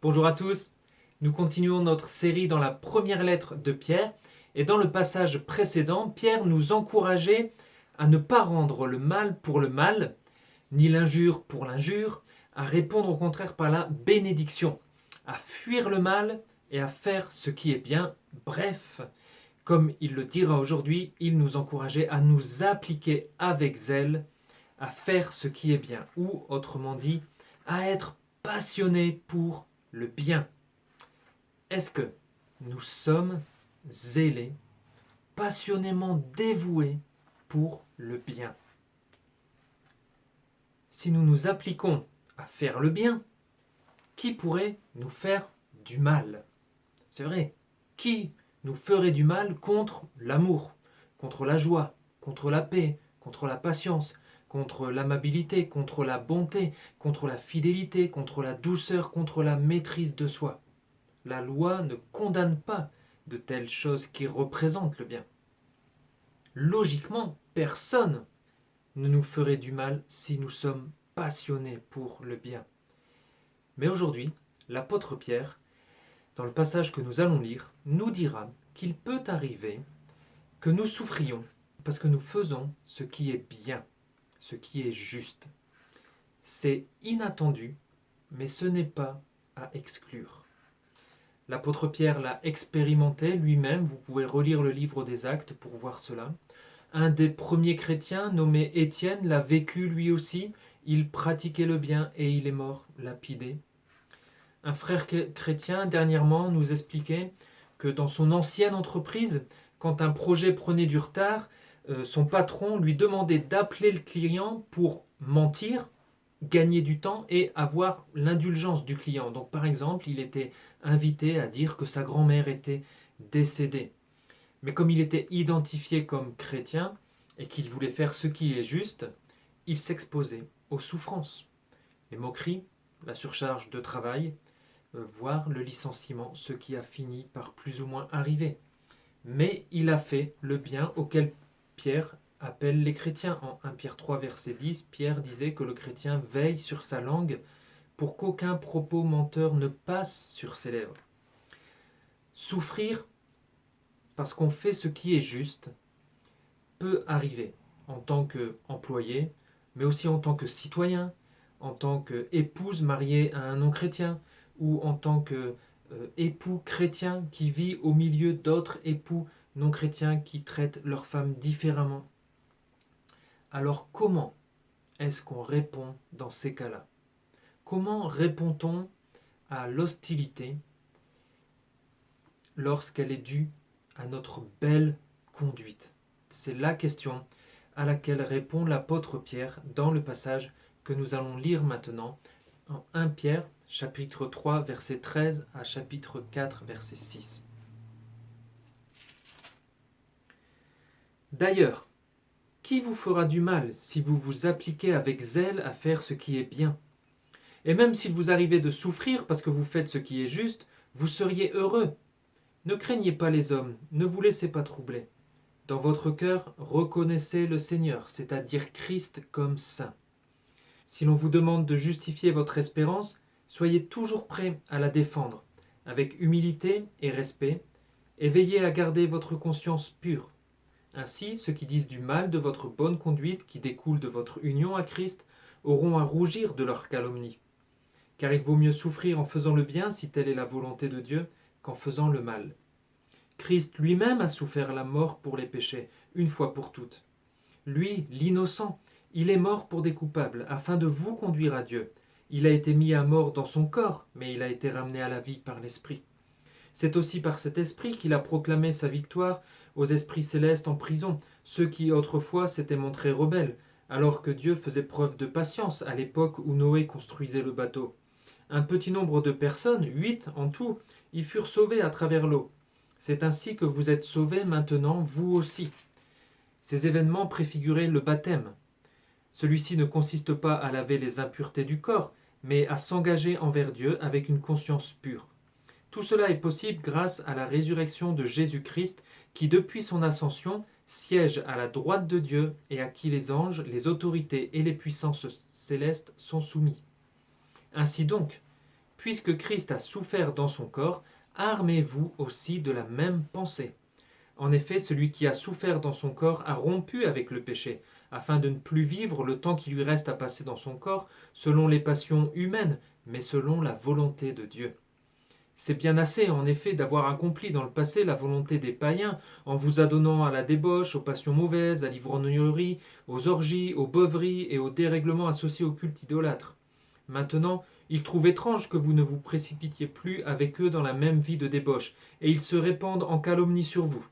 Bonjour à tous, nous continuons notre série dans la première lettre de Pierre et dans le passage précédent, Pierre nous encourageait à ne pas rendre le mal pour le mal, ni l'injure pour l'injure, à répondre au contraire par la bénédiction, à fuir le mal et à faire ce qui est bien. Bref, comme il le dira aujourd'hui, il nous encourageait à nous appliquer avec zèle à faire ce qui est bien, ou autrement dit, à être passionné pour le bien. Est-ce que nous sommes zélés, passionnément dévoués pour le bien? Si nous nous appliquons à faire le bien, qui pourrait nous faire du mal? C'est vrai, qui nous ferait du mal contre l'amour, contre la joie, contre la paix, contre la patience, contre l'amabilité, contre la bonté, contre la fidélité, contre la douceur, contre la maîtrise de soi? La loi ne condamne pas de telles choses qui représentent le bien. Logiquement, personne ne nous ferait du mal si nous sommes passionnés pour le bien. Mais aujourd'hui, l'apôtre Pierre, dans le passage que nous allons lire, nous dira qu'il peut arriver que nous souffrions parce que nous faisons ce qui est bien, ce qui est juste. C'est inattendu, mais ce n'est pas à exclure. L'apôtre Pierre l'a expérimenté lui-même, vous pouvez relire le livre des Actes pour voir cela. Un des premiers chrétiens, nommé Étienne, l'a vécu lui aussi. Il pratiquait le bien et il est mort lapidé. Un frère chrétien, dernièrement, nous expliquait que dans son ancienne entreprise, quand un projet prenait du retard, son patron lui demandait d'appeler le client pour mentir, gagner du temps et avoir l'indulgence du client. Donc par exemple, il était invité à dire que sa grand-mère était décédée. Mais comme il était identifié comme chrétien et qu'il voulait faire ce qui est juste, il s'exposait aux souffrances, les moqueries, la surcharge de travail, voire le licenciement, ce qui a fini par plus ou moins arriver. Mais il a fait le bien auquel Pierre appelle les chrétiens. En 1 Pierre 3, verset 10, Pierre disait que le chrétien veille sur sa langue pour qu'aucun propos menteur ne passe sur ses lèvres. Souffrir parce qu'on fait ce qui est juste peut arriver en tant qu'employé, mais aussi en tant que citoyen, en tant qu'épouse mariée à un non-chrétien, ou en tant qu'époux chrétien qui vit au milieu d'autres époux non-chrétiens qui traitent leurs femmes différemment. Alors comment est-ce qu'on répond dans ces cas-là? Comment répond-on à l'hostilité lorsqu'elle est due à notre belle conduite? C'est la question à laquelle répond l'apôtre Pierre dans le passage que nous allons lire maintenant en 1 Pierre chapitre 3 verset 13 à chapitre 4 verset 6. D'ailleurs, qui vous fera du mal si vous vous appliquez avec zèle à faire ce qui est bien? Et même s'il vous arrivait de souffrir parce que vous faites ce qui est juste, vous seriez heureux. Ne craignez pas les hommes, ne vous laissez pas troubler. Dans votre cœur, reconnaissez le Seigneur, c'est-à-dire Christ comme saint. Si l'on vous demande de justifier votre espérance, soyez toujours prêt à la défendre, avec humilité et respect, et veillez à garder votre conscience pure. Ainsi, ceux qui disent du mal de votre bonne conduite qui découle de votre union à Christ auront à rougir de leur calomnie. Car il vaut mieux souffrir en faisant le bien, si telle est la volonté de Dieu, qu'en faisant le mal. Christ lui-même a souffert la mort pour les péchés, une fois pour toutes. Lui, l'innocent, il est mort pour des coupables, afin de vous conduire à Dieu. Il a été mis à mort dans son corps, mais il a été ramené à la vie par l'Esprit. C'est aussi par cet Esprit qu'il a proclamé sa victoire aux esprits célestes en prison, ceux qui autrefois s'étaient montrés rebelles, alors que Dieu faisait preuve de patience à l'époque où Noé construisait le bateau. Un petit nombre de personnes, 8 en tout, y furent sauvées à travers l'eau. C'est ainsi que vous êtes sauvés maintenant, vous aussi. Ces événements préfiguraient le baptême. Celui-ci ne consiste pas à laver les impuretés du corps, mais à s'engager envers Dieu avec une conscience pure. Tout cela est possible grâce à la résurrection de Jésus-Christ qui, depuis son ascension, siège à la droite de Dieu et à qui les anges, les autorités et les puissances célestes sont soumis. Ainsi donc, Puisque Christ a souffert dans son corps, armez-vous aussi de la même pensée. En effet, celui qui a souffert dans son corps a rompu avec le péché, afin de ne plus vivre le temps qui lui reste à passer dans son corps selon les passions humaines, mais selon la volonté de Dieu. C'est bien assez, en effet, d'avoir accompli dans le passé la volonté des païens, en vous adonnant à la débauche, aux passions mauvaises, à l'ivrognerie, aux orgies, aux beuveries et aux dérèglements associés au culte idolâtre. Maintenant, ils trouvent étrange que vous ne vous précipitiez plus avec eux dans la même vie de débauche, et ils se répandent en calomnie sur vous.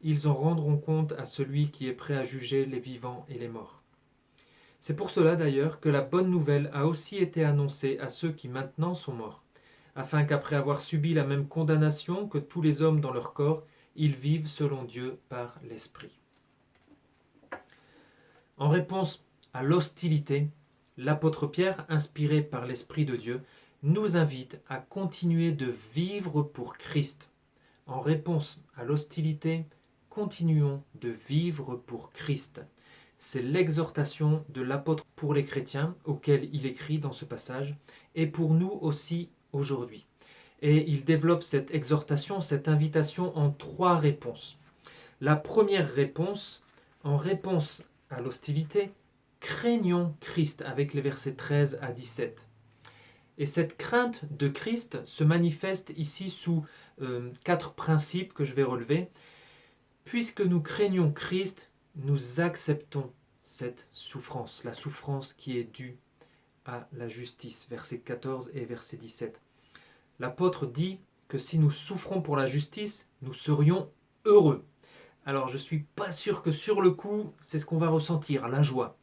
Ils en rendront compte à celui qui est prêt à juger les vivants et les morts. C'est pour cela d'ailleurs que la bonne nouvelle a aussi été annoncée à ceux qui maintenant sont morts, afin qu'après avoir subi la même condamnation que tous les hommes dans leur corps, ils vivent selon Dieu par l'Esprit. En réponse à l'hostilité, l'apôtre Pierre, inspiré par l'Esprit de Dieu, nous invite à continuer de vivre pour Christ. En réponse à l'hostilité, continuons de vivre pour Christ. C'est l'exhortation de l'apôtre pour les chrétiens auquel il écrit dans ce passage, et pour nous aussi aujourd'hui. Et il développe cette exhortation, cette invitation en 3 réponses. La première réponse, en réponse à l'hostilité, craignons Christ avec les versets 13 à 17. Et cette crainte de Christ se manifeste ici sous 4 principes que je vais relever. Puisque nous craignons Christ, nous acceptons cette souffrance, la souffrance qui est due à la justice, versets 14 et verset 17. L'apôtre dit que si nous souffrons pour la justice, nous serions heureux. Alors je ne suis pas sûr que sur le coup, c'est ce qu'on va ressentir, la joie.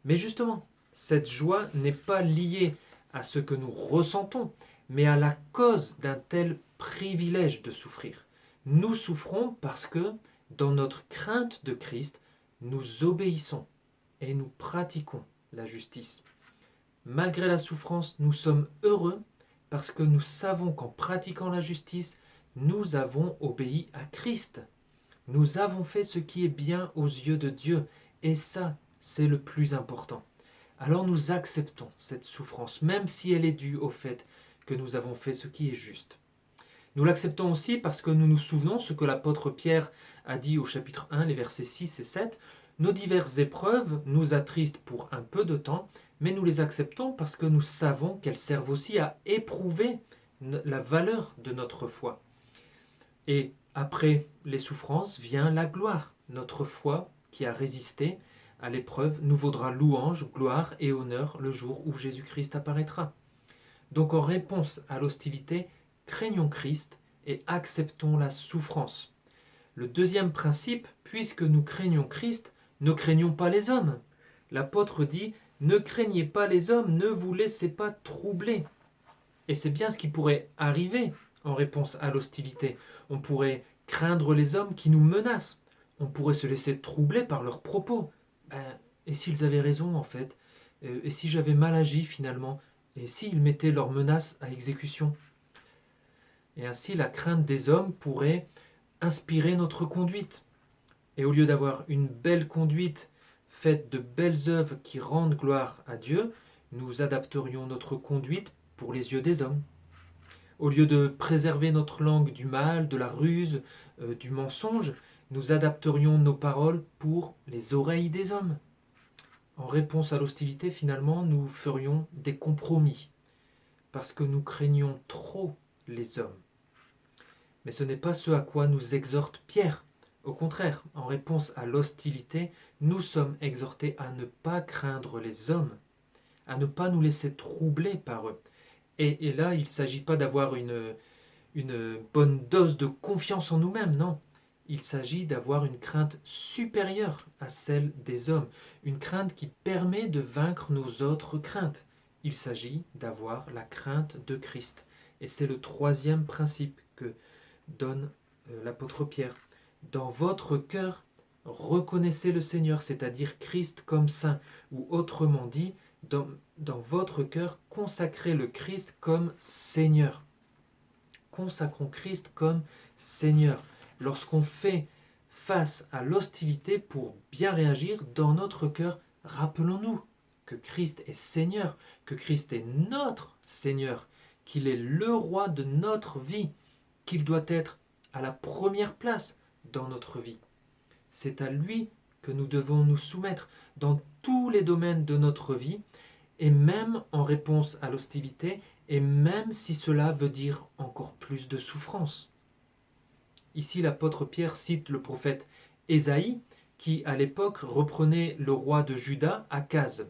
Mais justement, cette joie n'est pas liée à ce que nous ressentons, mais à la cause d'un tel privilège de souffrir. Nous souffrons parce que, dans notre crainte de Christ, nous obéissons et nous pratiquons la justice. Malgré la souffrance, nous sommes heureux parce que nous savons qu'en pratiquant la justice, nous avons obéi à Christ. Nous avons fait ce qui est bien aux yeux de Dieu, et ça, c'est le plus important. Alors nous acceptons cette souffrance, même si elle est due au fait que nous avons fait ce qui est juste. Nous l'acceptons aussi parce que nous nous souvenons ce que l'apôtre Pierre a dit au chapitre 1, les versets 6 et 7. Nos diverses épreuves nous attristent pour un peu de temps, mais nous les acceptons parce que nous savons qu'elles servent aussi à éprouver la valeur de notre foi. Et après les souffrances vient la gloire. Notre foi qui a résisté à l'épreuve nous vaudra louange, gloire et honneur le jour où Jésus-Christ apparaîtra. Donc en réponse à l'hostilité, craignons Christ et acceptons la souffrance. Le deuxième principe, puisque nous craignons Christ, ne craignons pas les hommes. L'apôtre dit, ne craignez pas les hommes, ne vous laissez pas troubler. Et c'est bien ce qui pourrait arriver en réponse à l'hostilité. On pourrait craindre les hommes qui nous menacent. On pourrait se laisser troubler par leurs propos. Et s'ils avaient raison en fait? Et si j'avais mal agi finalement? Et s'ils mettaient leurs menaces à exécution? Et ainsi la crainte des hommes pourrait inspirer notre conduite. Et au lieu d'avoir une belle conduite faite de belles œuvres qui rendent gloire à Dieu, nous adapterions notre conduite pour les yeux des hommes. Au lieu de préserver notre langue du mal, de la ruse, du mensonge, nous adapterions nos paroles pour les oreilles des hommes. En réponse à l'hostilité, finalement, nous ferions des compromis, parce que nous craignons trop les hommes. Mais ce n'est pas ce à quoi nous exhorte Pierre. Au contraire, en réponse à l'hostilité, nous sommes exhortés à ne pas craindre les hommes, à ne pas nous laisser troubler par eux. Et là, il ne s'agit pas d'avoir une bonne dose de confiance en nous-mêmes, non. Il s'agit d'avoir une crainte supérieure à celle des hommes, une crainte qui permet de vaincre nos autres craintes. Il s'agit d'avoir la crainte de Christ. Et c'est le troisième principe que donne l'apôtre Pierre. Dans votre cœur, reconnaissez le Seigneur, c'est-à-dire Christ comme saint, ou autrement dit, dans votre cœur, consacrez le Christ comme Seigneur. Consacrons Christ comme Seigneur. Lorsqu'on fait face à l'hostilité pour bien réagir dans notre cœur, rappelons-nous que Christ est Seigneur, que Christ est notre Seigneur, qu'il est le roi de notre vie, qu'il doit être à la première place dans notre vie. C'est à lui que nous devons nous soumettre dans tous les domaines de notre vie, et même en réponse à l'hostilité, et même si cela veut dire encore plus de souffrance. Ici, l'apôtre Pierre cite le prophète Ésaïe, qui à l'époque reprenait le roi de Juda, Akaz.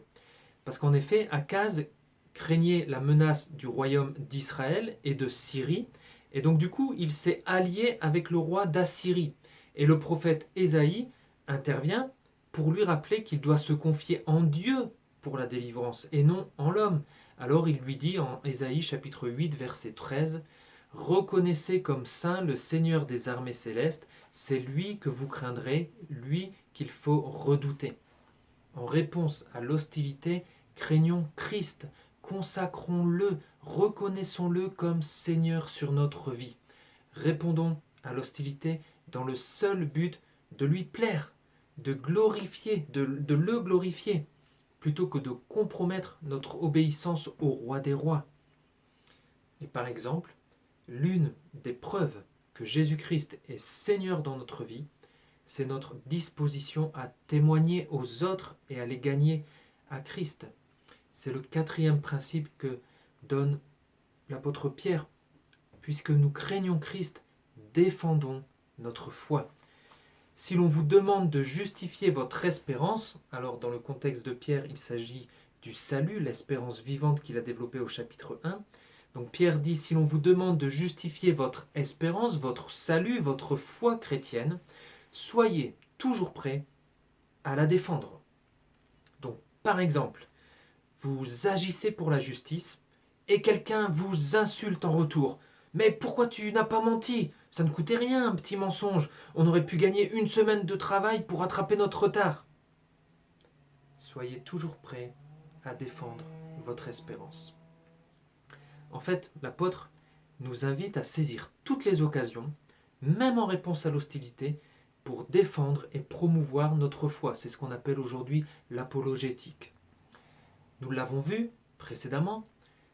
Parce qu'en effet, Akaz craignait la menace du royaume d'Israël et de Syrie, et donc du coup, il s'est allié avec le roi d'Assyrie. Et le prophète Ésaïe intervient pour lui rappeler qu'il doit se confier en Dieu pour la délivrance et non en l'homme. Alors il lui dit en Ésaïe chapitre 8 verset 13, « Reconnaissez comme saint le Seigneur des armées célestes, c'est lui que vous craindrez, lui qu'il faut redouter. » En réponse à l'hostilité, craignons Christ, consacrons-le, reconnaissons-le comme Seigneur sur notre vie. Répondons à l'hostilité dans le seul but de lui plaire, de le glorifier, plutôt que de compromettre notre obéissance au roi des rois. Et par exemple, l'une des preuves que Jésus-Christ est Seigneur dans notre vie, c'est notre disposition à témoigner aux autres et à les gagner à Christ. C'est le quatrième principe que donne l'apôtre Pierre. Puisque nous craignons Christ, défendons notre foi. Si l'on vous demande de justifier votre espérance, alors dans le contexte de Pierre, il s'agit du salut, l'espérance vivante qu'il a développée au chapitre 1. Donc Pierre dit, si l'on vous demande de justifier votre espérance, votre salut, votre foi chrétienne, soyez toujours prêts à la défendre. Donc par exemple, vous agissez pour la justice et quelqu'un vous insulte en retour. Mais pourquoi tu n'as pas menti? Ça ne coûtait rien, un petit mensonge. On aurait pu gagner une semaine de travail pour rattraper notre retard. Soyez toujours prêts à défendre votre espérance. En fait, l'apôtre nous invite à saisir toutes les occasions, même en réponse à l'hostilité, pour défendre et promouvoir notre foi. C'est ce qu'on appelle aujourd'hui l'apologétique. Nous l'avons vu précédemment,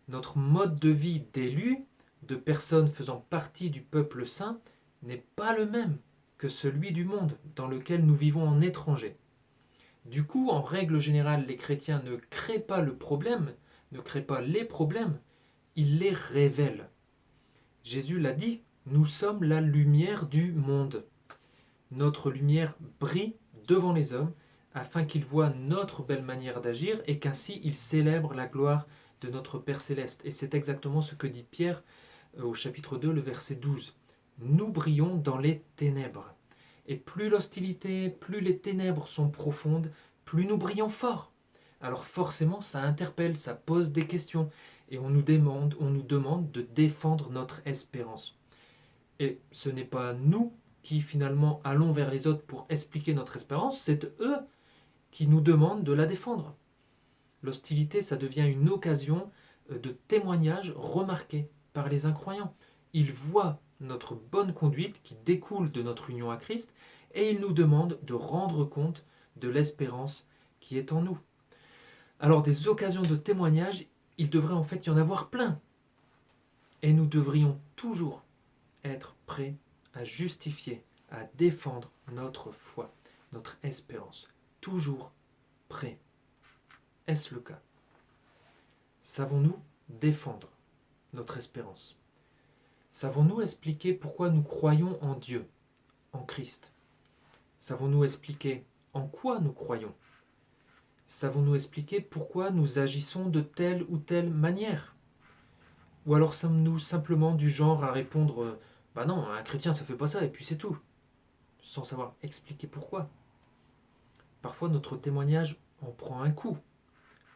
notre mode de vie d'élus, de personnes faisant partie du peuple saint, n'est pas le même que celui du monde dans lequel nous vivons en étranger. Du coup, en règle générale, les chrétiens ne créent pas le problème, ne créent pas les problèmes, ils les révèlent. Jésus l'a dit, nous sommes la lumière du monde. Notre lumière brille devant les hommes afin qu'ils voient notre belle manière d'agir et qu'ainsi ils célèbrent la gloire de notre Père Céleste. Et c'est exactement ce que dit Pierre au chapitre 2, le verset 12. Nous brillons dans les ténèbres. Et plus l'hostilité, plus les ténèbres sont profondes, plus nous brillons fort. Alors forcément, ça interpelle, ça pose des questions. Et on nous demande de défendre notre espérance. Et ce n'est pas nous qui finalement allons vers les autres pour expliquer notre espérance, c'est eux qui nous demandent de la défendre. L'hostilité, ça devient une occasion de témoignage remarqué par les incroyants. Ils voient notre bonne conduite qui découle de notre union à Christ et ils nous demandent de rendre compte de l'espérance qui est en nous. Alors des occasions de témoignage, il devrait en fait y en avoir plein. Et nous devrions toujours être prêts à justifier, à défendre notre foi, notre espérance. Toujours prêts. Est-ce le cas? Savons-nous défendre notre espérance? Savons-nous expliquer pourquoi nous croyons en Dieu, en Christ? Savons-nous expliquer en quoi nous croyons? Savons-nous expliquer pourquoi nous agissons de telle ou telle manière? Ou alors sommes-nous simplement du genre à répondre « Bah non, un chrétien ça fait pas ça et puis c'est tout », sans savoir expliquer pourquoi? Parfois notre témoignage en prend un coup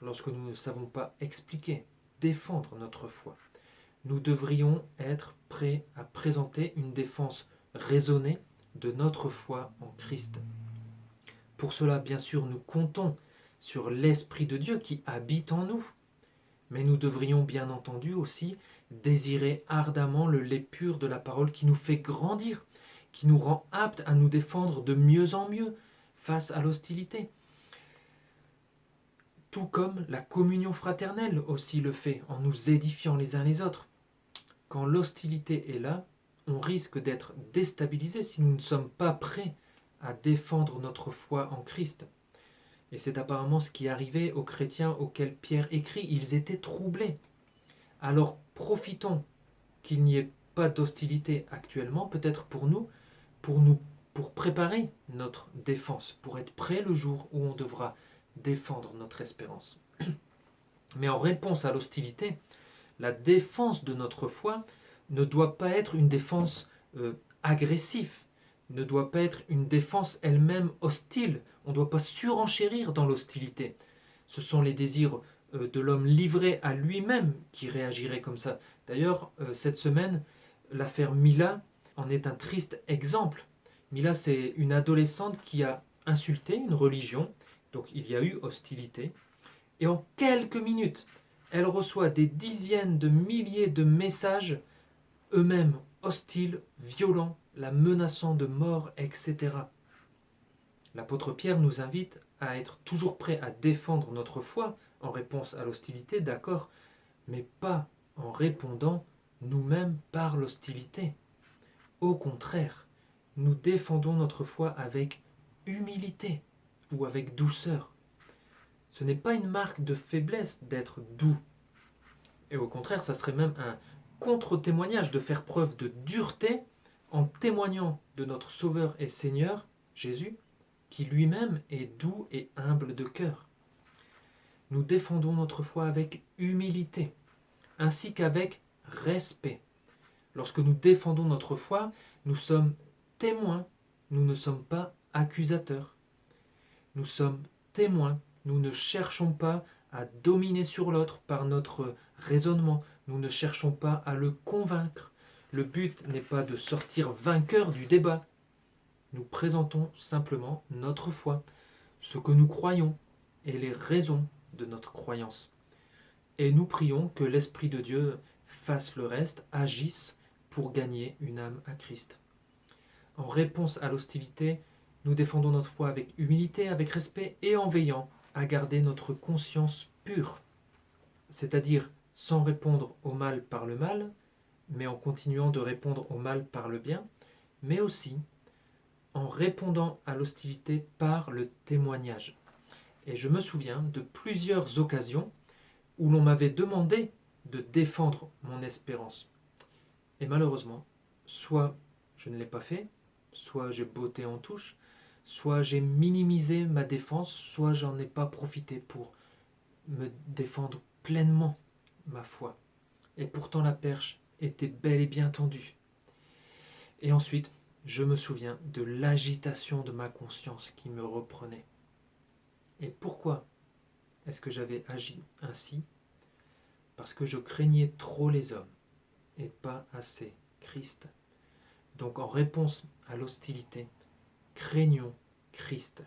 lorsque nous ne savons pas expliquer, défendre notre foi. Nous devrions être prêts à présenter une défense raisonnée de notre foi en Christ. Pour cela, bien sûr, nous comptons sur l'Esprit de Dieu qui habite en nous. Mais nous devrions bien entendu aussi désirer ardemment le lait pur de la parole qui nous fait grandir, qui nous rend aptes à nous défendre de mieux en mieux face à l'hostilité. Tout comme la communion fraternelle aussi le fait, en nous édifiant les uns les autres. quand l'hostilité est là, on risque d'être déstabilisé si nous ne sommes pas prêts à défendre notre foi en Christ. Et c'est apparemment ce qui arrivait aux chrétiens auxquels Pierre écrit. Ils étaient troublés. Alors profitons qu'il n'y ait pas d'hostilité actuellement, peut-être pour préparer notre défense, pour être prêt le jour où on devra défendre notre espérance. Mais en réponse à l'hostilité, la défense de notre foi ne doit pas être une défense agressive, ne doit pas être une défense elle-même hostile. On ne doit pas surenchérir dans l'hostilité. Ce sont les désirs de l'homme livré à lui-même qui réagirait comme ça. D'ailleurs, cette semaine, l'affaire Mila en est un triste exemple. Mila, c'est une adolescente qui a insulté une religion, donc il y a eu hostilité, et en quelques minutes, elle reçoit des dizaines de milliers de messages, eux-mêmes hostiles, violents, la menaçant de mort, etc. L'apôtre Pierre nous invite à être toujours prêts à défendre notre foi en réponse à l'hostilité, d'accord, mais pas en répondant nous-mêmes par l'hostilité. Au contraire, nous défendons notre foi avec humilité ou avec douceur. Ce n'est pas une marque de faiblesse d'être doux. Et au contraire, ça serait même un contre-témoignage de faire preuve de dureté en témoignant de notre Sauveur et Seigneur, Jésus, qui lui-même est doux et humble de cœur. Nous défendons notre foi avec humilité, ainsi qu'avec respect. Lorsque nous défendons notre foi, nous sommes témoins, nous ne sommes pas accusateurs. Nous sommes témoins, nous ne cherchons pas à dominer sur l'autre par notre raisonnement, nous ne cherchons pas à le convaincre. Le but n'est pas de sortir vainqueur du débat. Nous présentons simplement notre foi, ce que nous croyons et les raisons de notre croyance. Et nous prions que l'Esprit de Dieu fasse le reste, agisse pour gagner une âme à Christ. En réponse à l'hostilité, nous défendons notre foi avec humilité, avec respect et en veillant à garder notre conscience pure, c'est-à-dire sans répondre au mal par le mal, mais en continuant de répondre au mal par le bien, mais aussi en répondant à l'hostilité par le témoignage. Et je me souviens de plusieurs occasions où l'on m'avait demandé de défendre mon espérance. Et malheureusement, soit je ne l'ai pas fait, soit j'ai botté en touche, soit j'ai minimisé ma défense, soit j'en ai pas profité pour me défendre pleinement ma foi. Et pourtant la perche était bel et bien tendue. Et ensuite, je me souviens de l'agitation de ma conscience qui me reprenait. Et pourquoi est-ce que j'avais agi ainsi? Parce que je craignais trop les hommes et pas assez Christ. Donc en réponse à l'hostilité, craignons Christ.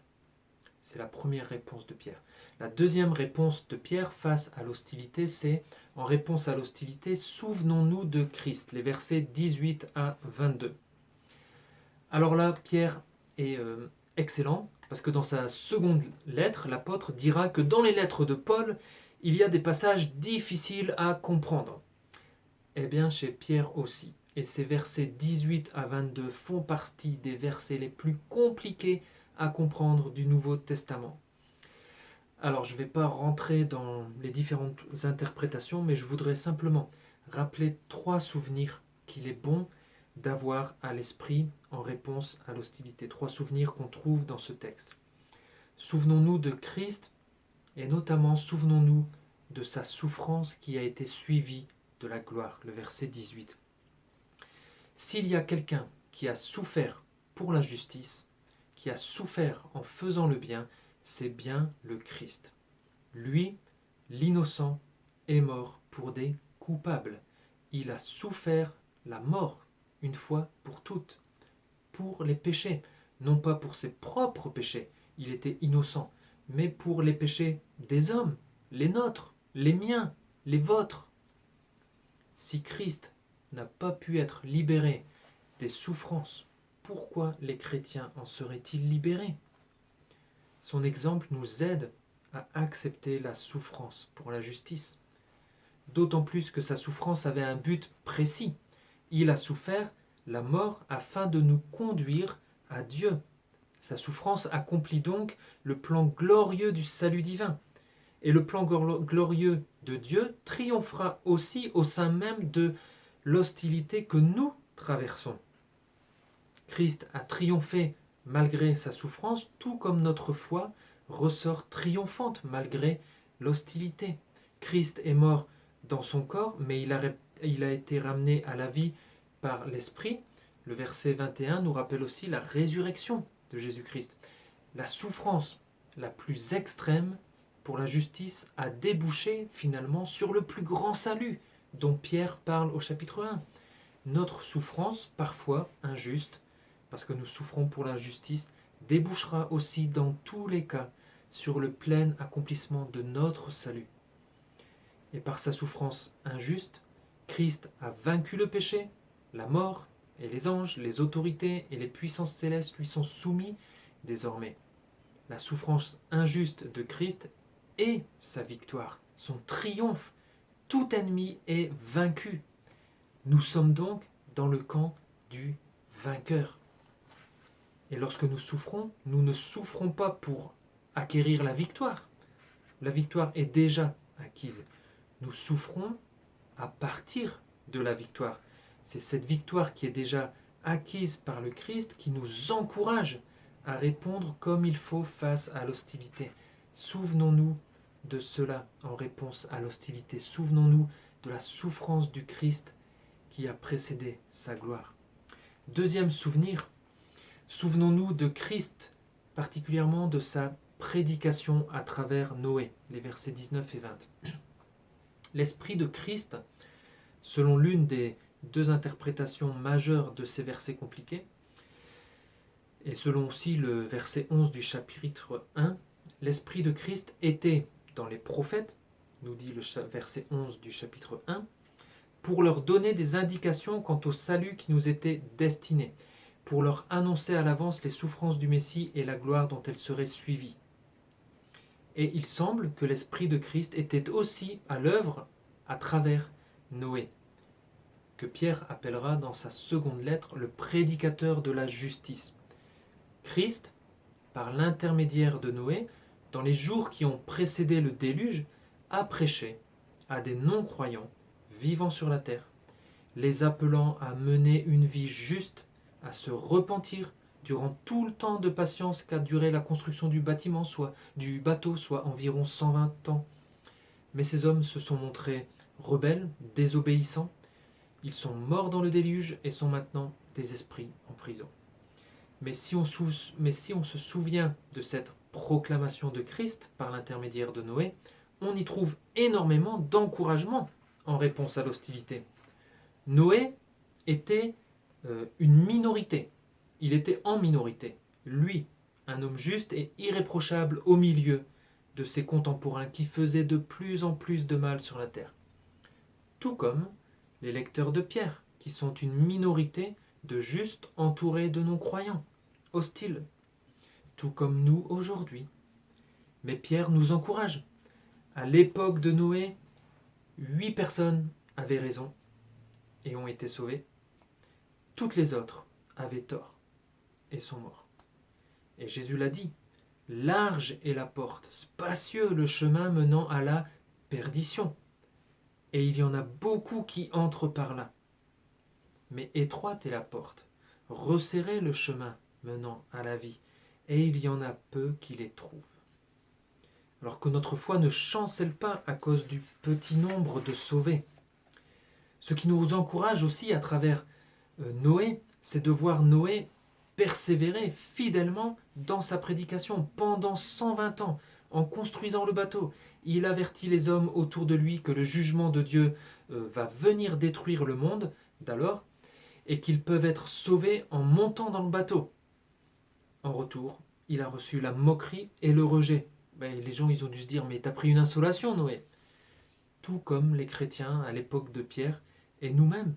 C'est la première réponse de Pierre. La deuxième réponse de Pierre face à l'hostilité, c'est en réponse à l'hostilité, souvenons-nous de Christ, les versets 18 à 22. Alors là, Pierre est excellent, parce que dans sa seconde lettre, l'apôtre dira que dans les lettres de Paul, il y a des passages difficiles à comprendre. Eh bien, chez Pierre aussi. Et ces versets 18 à 22 font partie des versets les plus compliqués à comprendre du Nouveau Testament. Alors, je ne vais pas rentrer dans les différentes interprétations, mais je voudrais simplement rappeler 3 souvenirs qu'il est bon d'avoir à l'esprit en réponse à l'hostilité. 3 souvenirs qu'on trouve dans ce texte. Souvenons-nous de Christ et notamment souvenons-nous de sa souffrance qui a été suivie de la gloire, le verset 18. S'il y a quelqu'un qui a souffert pour la justice, qui a souffert en faisant le bien, c'est bien le Christ. Lui, l'innocent, est mort pour des coupables. Il a souffert la mort une fois pour toutes, pour les péchés, non pas pour ses propres péchés, il était innocent, mais pour les péchés des hommes, les nôtres, les miens, les vôtres. Si Christ n'a pas pu être libéré des souffrances, pourquoi les chrétiens en seraient-ils libérés? Son exemple nous aide à accepter la souffrance pour la justice. d'autant plus que sa souffrance avait un but précis. Il a souffert la mort afin de nous conduire à Dieu. Sa souffrance accomplit donc le plan glorieux du salut divin. Et le plan glorieux de Dieu triomphera aussi au sein même de l'hostilité que nous traversons. Christ a triomphé malgré sa souffrance, tout comme notre foi ressort triomphante malgré l'hostilité. Christ est mort dans son corps, mais il a été ramené à la vie par l'Esprit. Le verset 21 nous rappelle aussi la résurrection de Jésus-Christ. La souffrance la plus extrême pour la justice a débouché finalement sur le plus grand salut dont Pierre parle au chapitre 1. Notre souffrance, parfois injuste, parce que nous souffrons pour la justice, débouchera aussi dans tous les cas sur le plein accomplissement de notre salut. Et par sa souffrance injuste, Christ a vaincu le péché, la mort, et les anges, les autorités et les puissances célestes lui sont soumis désormais. La souffrance injuste de Christ est sa victoire, son triomphe. Tout ennemi est vaincu. Nous sommes donc dans le camp du vainqueur. Et lorsque nous souffrons, nous ne souffrons pas pour acquérir la victoire. La victoire est déjà acquise. Nous souffrons à partir de la victoire. C'est cette victoire qui est déjà acquise par le Christ qui nous encourage à répondre comme il faut face à l'hostilité. Souvenons-nous de cela en réponse à l'hostilité. Souvenons-nous de la souffrance du Christ qui a précédé sa gloire. Deuxième souvenir, souvenons-nous de Christ, particulièrement de sa prédication à travers Noé, les versets 19 et 20. L'Esprit de Christ, selon l'une des deux interprétations majeures de ces versets compliqués, et selon aussi le verset 11 du chapitre 1, l'Esprit de Christ était dans les prophètes, nous dit le verset 11 du chapitre 1, pour leur donner des indications quant au salut qui nous était destiné, pour leur annoncer à l'avance les souffrances du Messie et la gloire dont elles seraient suivies. Et il semble que l'Esprit de Christ était aussi à l'œuvre à travers Noé, que Pierre appellera dans sa seconde lettre le prédicateur de la justice. Christ, par l'intermédiaire de Noé, dans les jours qui ont précédé le déluge, a prêché à des non-croyants vivant sur la terre, les appelant à mener une vie juste, à se repentir durant tout le temps de patience qu'a duré la construction du bâtiment, soit du bateau, soit environ 120 ans. Mais ces hommes se sont montrés rebelles, désobéissants. Ils sont morts dans le déluge et sont maintenant des esprits en prison. Mais si on se souvient de cette proclamation de Christ par l'intermédiaire de Noé, on y trouve énormément d'encouragement en réponse à l'hostilité. Noé était une minorité. Il était en minorité. Lui, un homme juste et irréprochable au milieu de ses contemporains qui faisaient de plus en plus de mal sur la terre. Tout comme les lecteurs de Pierre, qui sont une minorité de justes entourés de non-croyants, hostiles, tout comme nous aujourd'hui. Mais Pierre nous encourage. À l'époque de Noé, 8 personnes avaient raison et ont été sauvées. Toutes les autres avaient tort et sont morts. Et Jésus l'a dit, large est la porte, spacieux le chemin menant à la perdition. Et il y en a beaucoup qui entrent par là. Mais étroite est la porte, resserré le chemin menant à la vie, et il y en a peu qui les trouvent. Alors que notre foi ne chancelle pas à cause du petit nombre de sauvés. Ce qui nous encourage aussi à travers Noé, c'est de voir Noé persévérer fidèlement dans sa prédication pendant 120 ans, en construisant le bateau. Il avertit les hommes autour de lui que le jugement de Dieu va venir détruire le monde d'alors, et qu'ils peuvent être sauvés en montant dans le bateau. En retour, il a reçu la moquerie et le rejet. Les gens ils ont dû se dire, mais t'as pris une insolation, Noé. Tout comme les chrétiens à l'époque de Pierre, et nous-mêmes,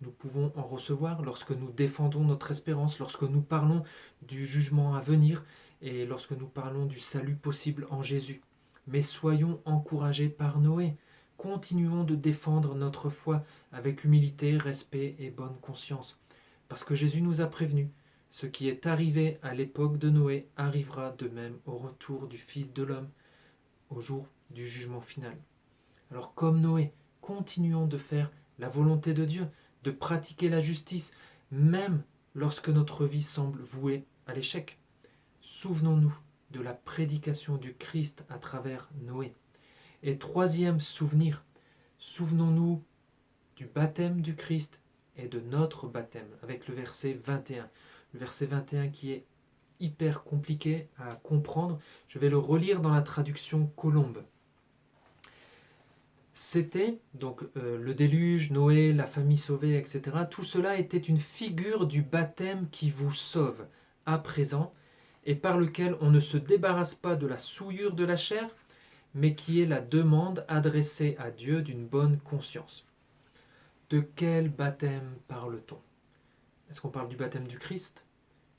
nous pouvons en recevoir lorsque nous défendons notre espérance, lorsque nous parlons du jugement à venir, et lorsque nous parlons du salut possible en Jésus. Mais soyons encouragés par Noé. continuons de défendre notre foi avec humilité, respect et bonne conscience. Parce que Jésus nous a prévenus, ce qui est arrivé à l'époque de Noé arrivera de même au retour du Fils de l'homme, au jour du jugement final. Alors comme Noé, continuons de faire la volonté de Dieu, de pratiquer la justice, même lorsque notre vie semble vouée à l'échec. Souvenons-nous de la prédication du Christ à travers Noé. Et troisième souvenir, souvenons-nous du baptême du Christ et de notre baptême, avec le verset 21. Le verset 21 qui est hyper compliqué à comprendre. Je vais le relire dans la traduction Colombe. C'était donc le déluge, Noé, la famille sauvée, etc. Tout cela était une figure du baptême qui vous sauve à présent et par lequel on ne se débarrasse pas de la souillure de la chair, mais qui est la demande adressée à Dieu d'une bonne conscience. De quel baptême parle-t-on? Est-ce qu'on parle du baptême du Christ?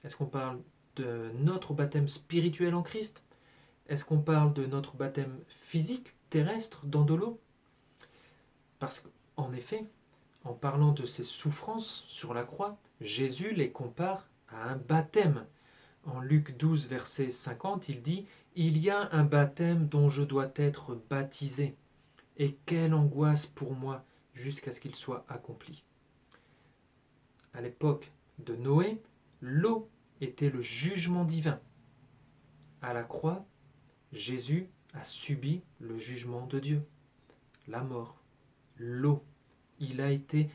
Est-ce qu'on parle de notre baptême spirituel en Christ? Est-ce qu'on parle de notre baptême physique, terrestre, dans de l'eau? Parce qu'en effet, en parlant de ses souffrances sur la croix, Jésus les compare à un baptême. En Luc 12, verset 50, il dit « Il y a un baptême dont je dois être baptisé, et quelle angoisse pour moi jusqu'à ce qu'il soit accompli. » À l'époque de Noé, l'eau était le jugement divin. À la croix, Jésus a subi le jugement de Dieu, la mort, l'eau. Il a été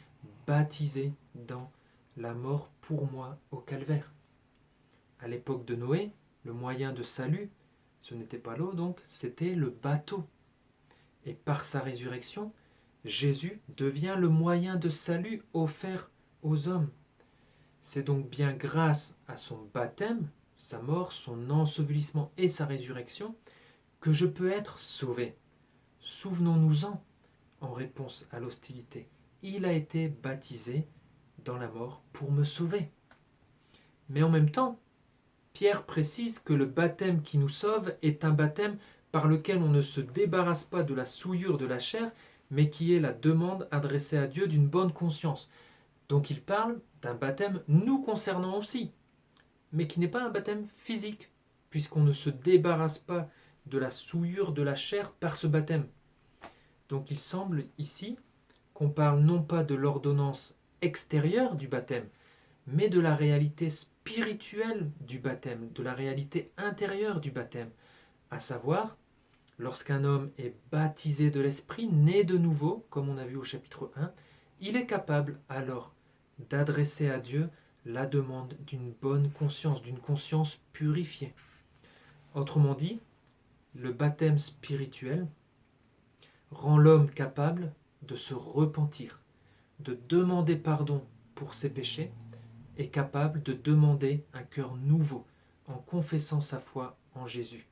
baptisé dans la mort pour moi au calvaire. À l'époque de Noé, le moyen de salut, ce n'était pas l'eau donc, c'était le bateau. Et par sa résurrection, Jésus devient le moyen de salut offert aux hommes. C'est donc bien grâce à son baptême, sa mort, son ensevelissement et sa résurrection que je peux être sauvé. Souvenons-nous-en en réponse à l'hostilité. Il a été baptisé dans la mort pour me sauver. Mais en même temps, Pierre précise que le baptême qui nous sauve est un baptême par lequel on ne se débarrasse pas de la souillure de la chair, mais qui est la demande adressée à Dieu d'une bonne conscience. Donc il parle d'un baptême nous concernant aussi, mais qui n'est pas un baptême physique, puisqu'on ne se débarrasse pas de la souillure de la chair par ce baptême. Donc il semble ici qu'on parle non pas de l'ordonnance extérieure du baptême, mais de la réalité spirituelle du baptême, de la réalité intérieure du baptême, à savoir, lorsqu'un homme est baptisé de l'Esprit, né de nouveau, comme on a vu au chapitre 1, il est capable alors d'adresser à Dieu la demande d'une bonne conscience, d'une conscience purifiée. Autrement dit, le baptême spirituel rend l'homme capable de se repentir, de demander pardon pour ses péchés, et capable de demander un cœur nouveau en confessant sa foi en Jésus.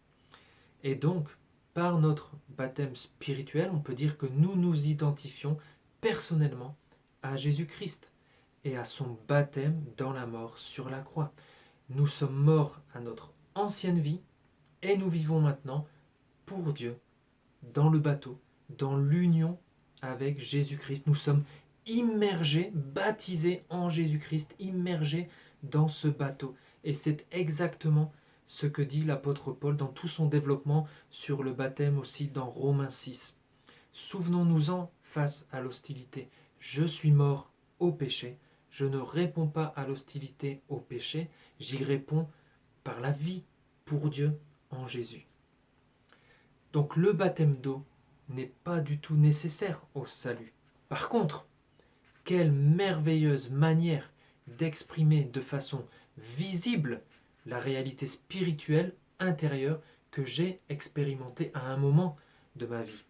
Et donc, par notre baptême spirituel, on peut dire que nous nous identifions personnellement à Jésus-Christ et à son baptême dans la mort sur la croix. Nous sommes morts à notre ancienne vie et nous vivons maintenant pour Dieu dans le bateau, dans l'union avec Jésus-Christ. Nous sommes immergés, baptisés en Jésus-Christ, immergés dans ce bateau. Et c'est exactement ce que dit l'apôtre Paul dans tout son développement sur le baptême aussi dans Romains 6. Souvenons-nous-en face à l'hostilité. Je suis mort au péché, je ne réponds pas à l'hostilité au péché, j'y réponds par la vie pour Dieu en Jésus. Donc le baptême d'eau n'est pas du tout nécessaire au salut. Par contre, quelle merveilleuse manière d'exprimer de façon visible la réalité spirituelle intérieure que j'ai expérimentée à un moment de ma vie.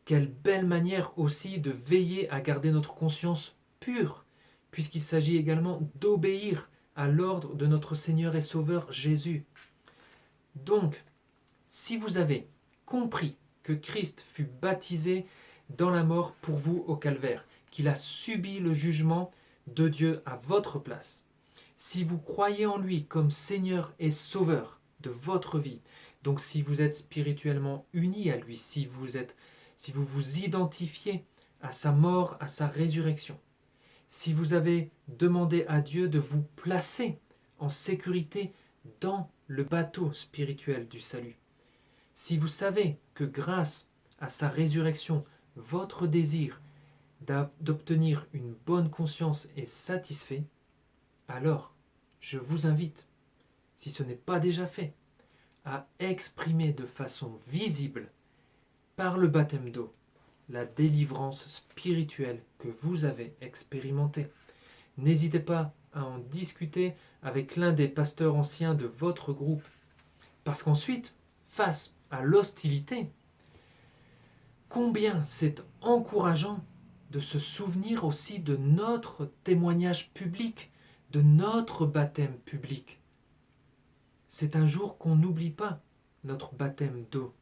Quelle belle manière aussi de veiller à garder notre conscience pure, puisqu'il s'agit également d'obéir à l'ordre de notre Seigneur et Sauveur Jésus. Donc, si vous avez compris que Christ fut baptisé dans la mort pour vous au calvaire, qu'il a subi le jugement de Dieu à votre place, si vous croyez en lui comme Seigneur et Sauveur de votre vie, donc si vous êtes spirituellement unis à lui, si si vous vous identifiez à sa mort, à sa résurrection, si vous avez demandé à Dieu de vous placer en sécurité dans le bateau spirituel du salut, si vous savez que grâce à sa résurrection, votre désir d'obtenir une bonne conscience est satisfait, alors je vous invite, si ce n'est pas déjà fait, à exprimer de façon visible, par le baptême d'eau, la délivrance spirituelle que vous avez expérimentée. N'hésitez pas à en discuter avec l'un des pasteurs anciens de votre groupe, parce qu'ensuite, face à l'hostilité, combien c'est encourageant de se souvenir aussi de notre témoignage public, de notre baptême public. C'est un jour qu'on n'oublie pas, notre baptême d'eau.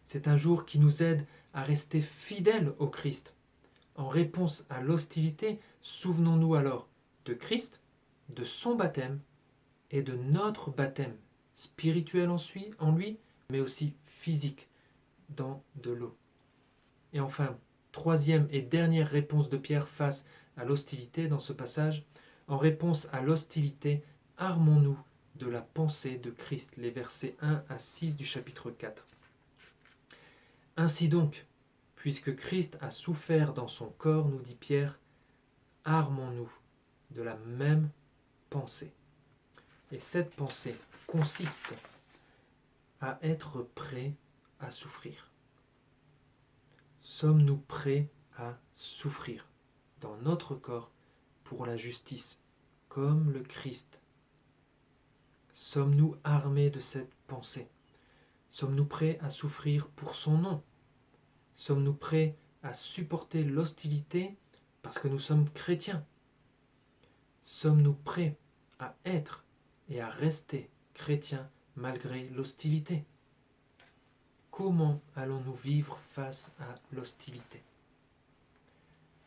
C'est un jour qui nous aide à rester fidèles au Christ. En réponse à l'hostilité, souvenons-nous alors de Christ, de son baptême et de notre baptême spirituel en lui, mais aussi physique dans de l'eau. Et enfin, troisième et dernière réponse de Pierre face à l'hostilité dans ce passage, en réponse à l'hostilité, armons-nous de la pensée de Christ, les versets 1 à 6 du chapitre 4. Ainsi donc, puisque Christ a souffert dans son corps, nous dit Pierre, armons-nous de la même pensée. Et cette pensée consiste à être prêt à souffrir. Sommes-nous prêts à souffrir dans notre corps pour la justice, comme le Christ? Sommes-nous armés de cette pensée? Sommes-nous prêts à souffrir pour son nom? Sommes-nous prêts à supporter l'hostilité parce que nous sommes chrétiens? Sommes-nous prêts à être et à rester chrétiens malgré l'hostilité? Comment allons-nous vivre face à l'hostilité?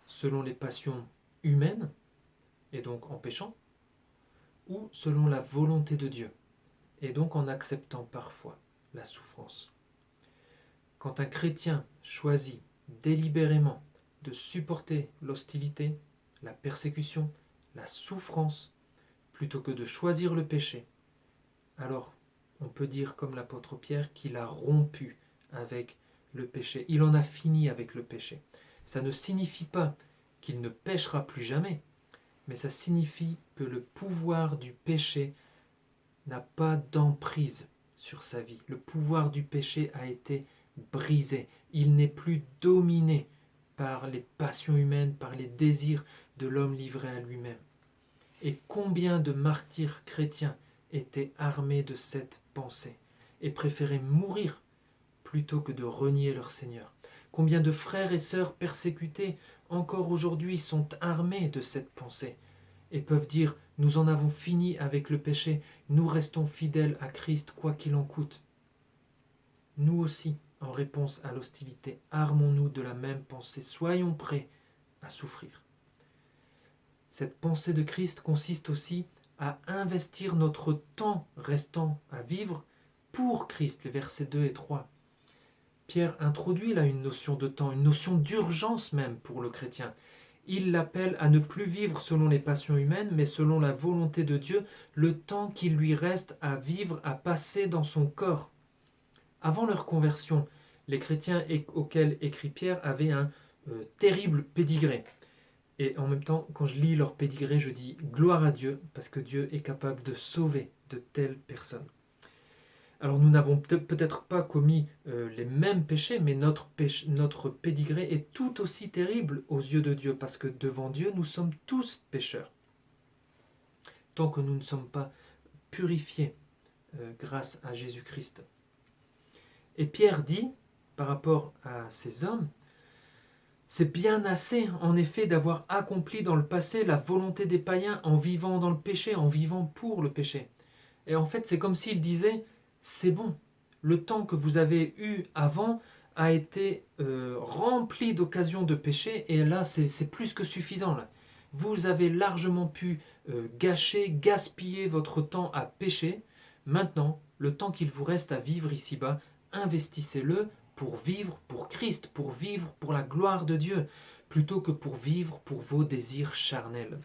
Selon les passions humaines, et donc en péchant, ou selon la volonté de Dieu, et donc en acceptant parfois la souffrance? Quand un chrétien choisit délibérément de supporter l'hostilité, la persécution, la souffrance, plutôt que de choisir le péché, alors on peut dire comme l'apôtre Pierre qu'il a rompu avec le péché. Il en a fini avec le péché. Ça ne signifie pas qu'il ne péchera plus jamais, mais ça signifie que le pouvoir du péché n'a pas d'emprise sur sa vie. Le pouvoir du péché a été brisé. Il n'est plus dominé par les passions humaines, par les désirs de l'homme livré à lui-même. Et combien de martyrs chrétiens étaient armés de cette pensée et préféraient mourir plutôt que de renier leur Seigneur? Combien de frères et sœurs persécutés encore aujourd'hui sont armés de cette pensée et peuvent dire « Nous en avons fini avec le péché, nous restons fidèles à Christ quoi qu'il en coûte ». Nous aussi, en réponse à l'hostilité, armons-nous de la même pensée, soyons prêts à souffrir. Cette pensée de Christ consiste aussi à investir notre temps restant à vivre pour Christ, les versets 2 et 3. Pierre introduit là une notion de temps, une notion d'urgence même pour le chrétien. Il l'appelle à ne plus vivre selon les passions humaines, mais selon la volonté de Dieu, le temps qu'il lui reste à vivre, à passer dans son corps. Avant leur conversion, les chrétiens auxquels écrit Pierre avaient un terrible pédigré. Et en même temps, quand je lis leur pédigré, je dis gloire à Dieu, parce que Dieu est capable de sauver de telles personnes. Alors nous n'avons peut-être pas commis les mêmes péchés, mais notre pédigré est tout aussi terrible aux yeux de Dieu, parce que devant Dieu, nous sommes tous pécheurs. Tant que nous ne sommes pas purifiés grâce à Jésus-Christ. Et Pierre dit, par rapport à ces hommes, c'est bien assez, en effet, d'avoir accompli dans le passé la volonté des païens en vivant dans le péché, en vivant pour le péché. Et en fait, c'est comme s'il disait, c'est bon, le temps que vous avez eu avant a été rempli d'occasions de péché, et là, c'est plus que suffisant. Là. Vous avez largement pu gaspiller votre temps à pécher. Maintenant, le temps qu'il vous reste à vivre ici-bas, investissez-le pour vivre pour Christ, pour vivre pour la gloire de Dieu, plutôt que pour vivre pour vos désirs charnels.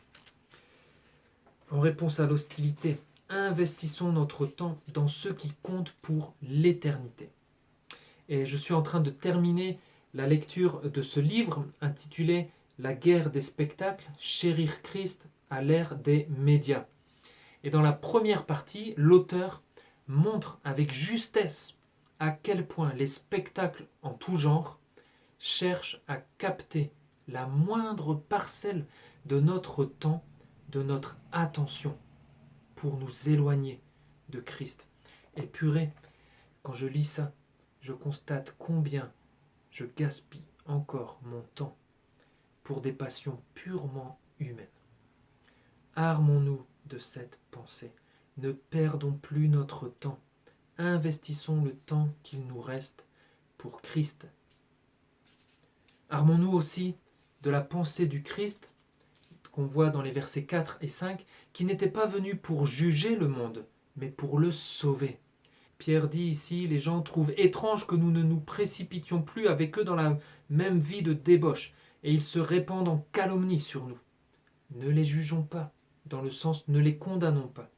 En réponse à l'hostilité, investissons notre temps dans ce qui compte pour l'éternité. Et je suis en train de terminer la lecture de ce livre intitulé La guerre des spectacles, chérir Christ à l'ère des médias. Et dans la première partie, l'auteur montre avec justesse à quel point les spectacles en tout genre cherchent à capter la moindre parcelle de notre temps, de notre attention, pour nous éloigner de Christ. Et purée, quand je lis ça, je constate combien je gaspille encore mon temps pour des passions purement humaines. Armons-nous de cette pensée. Ne perdons plus notre temps. Investissons le temps qu'il nous reste pour Christ. Armons-nous aussi de la pensée du Christ qu'on voit dans les versets 4 et 5, qui n'était pas venu pour juger le monde, mais pour le sauver. Pierre dit ici, les gens trouvent étrange que nous ne nous précipitions plus avec eux dans la même vie de débauche, et ils se répandent en calomnie sur nous. Ne les jugeons pas, dans le sens ne les condamnons pas.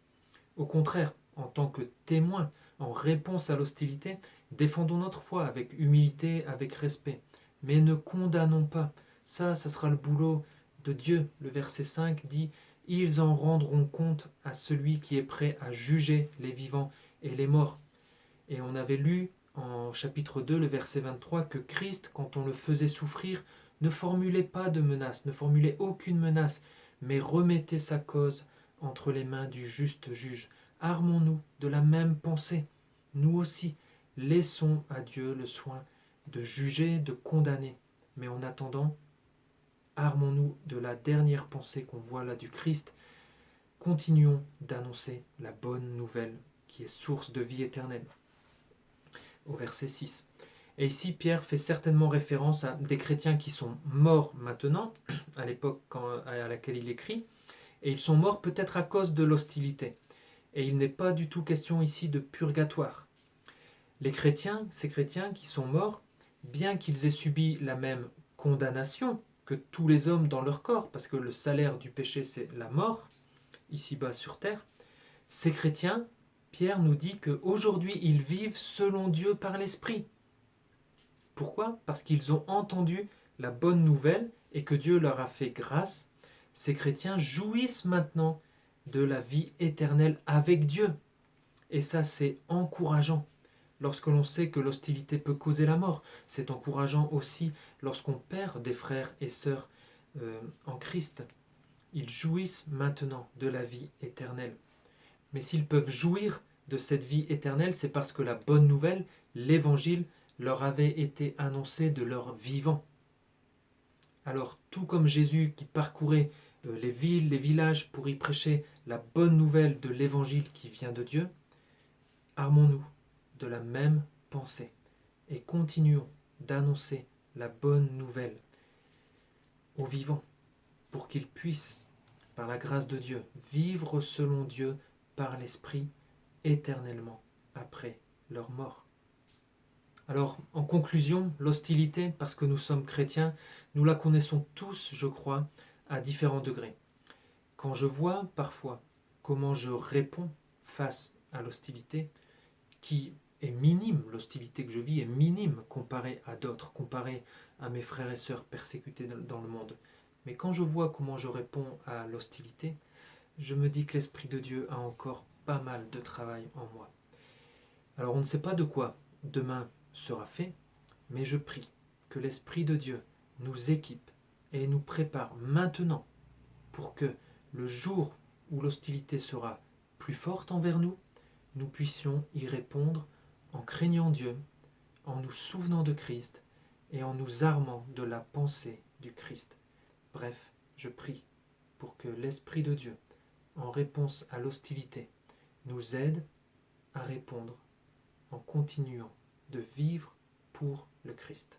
Au contraire, en tant que témoins, en réponse à l'hostilité, défendons notre foi avec humilité, avec respect. Mais ne condamnons pas. Ça sera le boulot de Dieu. Le verset 5 dit « Ils en rendront compte à celui qui est prêt à juger les vivants et les morts. » Et on avait lu en chapitre 2, le verset 23, que Christ, quand on le faisait souffrir, ne formulait pas de menace, ne formulait aucune menace, mais remettait sa cause entre les mains du juste juge. Armons-nous de la même pensée. Nous aussi, laissons à Dieu le soin de juger, de condamner. Mais en attendant, armons-nous de la dernière pensée qu'on voit là du Christ. Continuons d'annoncer la bonne nouvelle qui est source de vie éternelle. Au verset 6. Et ici, Pierre fait certainement référence à des chrétiens qui sont morts maintenant, à l'époque à laquelle il écrit, et ils sont morts peut-être à cause de l'hostilité. Et il n'est pas du tout question ici de purgatoire. Les chrétiens, ces chrétiens qui sont morts, bien qu'ils aient subi la même condamnation que tous les hommes dans leur corps, parce que le salaire du péché c'est la mort, ici-bas sur terre, ces chrétiens, Pierre nous dit qu'aujourd'hui ils vivent selon Dieu par l'Esprit. Pourquoi ? Parce qu'ils ont entendu la bonne nouvelle et que Dieu leur a fait grâce. Ces chrétiens jouissent maintenant de la vie éternelle avec Dieu. Et ça, c'est encourageant lorsque l'on sait que l'hostilité peut causer la mort. C'est encourageant aussi lorsqu'on perd des frères et sœurs en Christ. Ils jouissent maintenant de la vie éternelle. Mais s'ils peuvent jouir de cette vie éternelle, c'est parce que la bonne nouvelle, l'évangile, leur avait été annoncé de leur vivant. Alors, tout comme Jésus qui parcourait les villes, les villages pour y prêcher la bonne nouvelle de l'évangile qui vient de Dieu, armons-nous de la même pensée et continuons d'annoncer la bonne nouvelle aux vivants pour qu'ils puissent, par la grâce de Dieu, vivre selon Dieu par l'Esprit éternellement après leur mort. Alors, en conclusion, l'hostilité, parce que nous sommes chrétiens, nous la connaissons tous, je crois, à différents degrés. Quand je vois parfois comment je réponds face à l'hostilité, qui est minime, l'hostilité que je vis est minime comparée à d'autres, comparée à mes frères et sœurs persécutés dans le monde. Mais quand je vois comment je réponds à l'hostilité, je me dis que l'Esprit de Dieu a encore pas mal de travail en moi. Alors on ne sait pas de quoi demain sera fait, mais je prie que l'Esprit de Dieu nous équipe et nous prépare maintenant pour que le jour où l'hostilité sera plus forte envers nous, nous puissions y répondre en craignant Dieu, en nous souvenant de Christ et en nous armant de la pensée du Christ. Bref, je prie pour que l'Esprit de Dieu, en réponse à l'hostilité, nous aide à répondre en continuant de vivre pour le Christ.